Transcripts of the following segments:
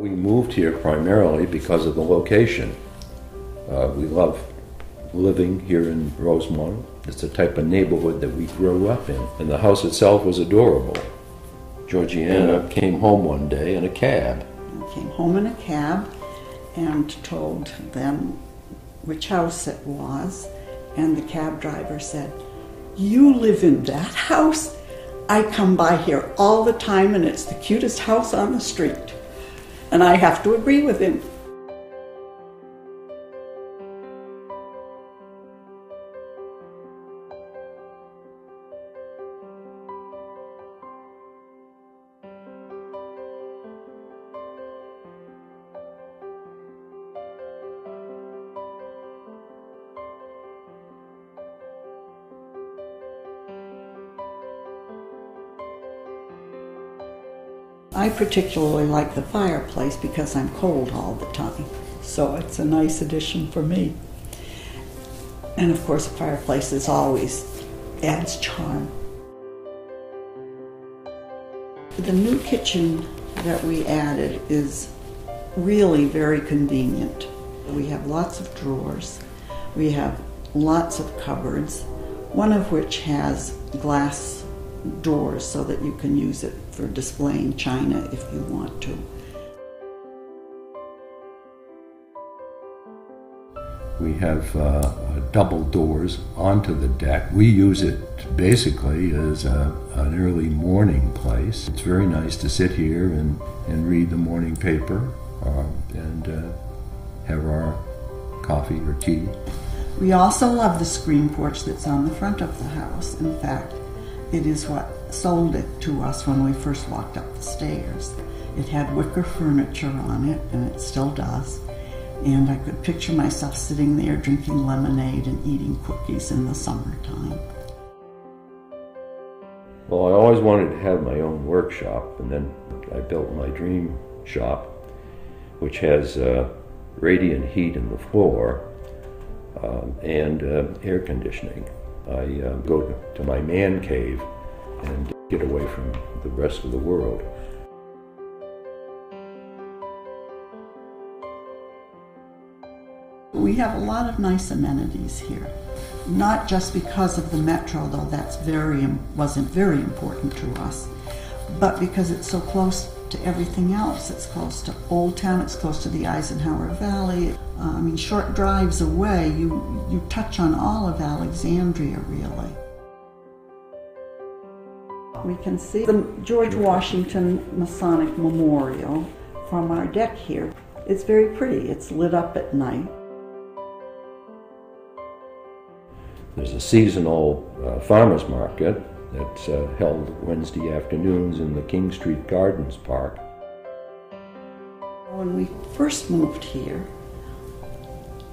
We moved here primarily because of the location. We love living here in Rosemont. It's the type of neighborhood that we grew up in. And the house itself was adorable. Georgiana came home one day in a cab. I came home in a cab and told them which house it was. And the cab driver said, "You live in that house? I come by here all the time and it's the cutest house on the street." And I have to agree with him. I particularly like the fireplace because I'm cold all the time, so it's a nice addition for me. And of course, a fireplace is always adds charm. The new kitchen that we added is really very convenient. We have lots of drawers, we have lots of cupboards, one of which has glass doors so that you can use it for displaying china if you want to. We have double doors onto the deck. We use it basically as an early morning place. It's very nice to sit here and read the morning paper and have our coffee or tea. We also love the screen porch that's on the front of the house. In fact, it is what sold it to us when we first walked up the stairs. It had wicker furniture on it, and it still does. And I could picture myself sitting there drinking lemonade and eating cookies in the summertime. Well, I always wanted to have my own workshop, and then I built my dream shop, which has radiant heat in the floor and air conditioning. I go to my man cave and get away from the rest of the world. We have a lot of nice amenities here, not just because of the metro, though that's wasn't very important to us, but because it's so close to everything else. It's close to Old Town, it's close to the Eisenhower Valley. I mean, short drives away, you touch on all of Alexandria, really. We can see the George Washington Masonic Memorial from our deck here. It's very pretty. It's lit up at night. There's a seasonal farmers market that's held Wednesday afternoons in the King Street Gardens Park. When we first moved here,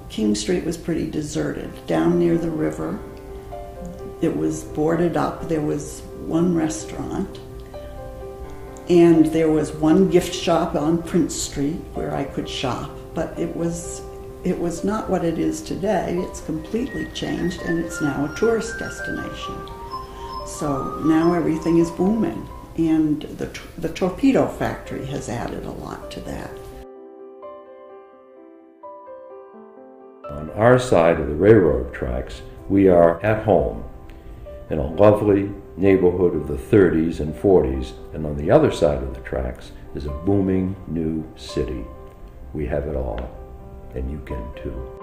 King Street was pretty deserted. Down near the river, it was boarded up. There was one restaurant, and there was one gift shop on Prince Street where I could shop, but it was not what it is today. It's completely changed, and it's now a tourist destination. So now everything is booming, and the torpedo factory has added a lot to that. On our side of the railroad tracks, we are at home in a lovely neighborhood of the 30s and 40s, and on the other side of the tracks is a booming new city. We have it all, and you can too.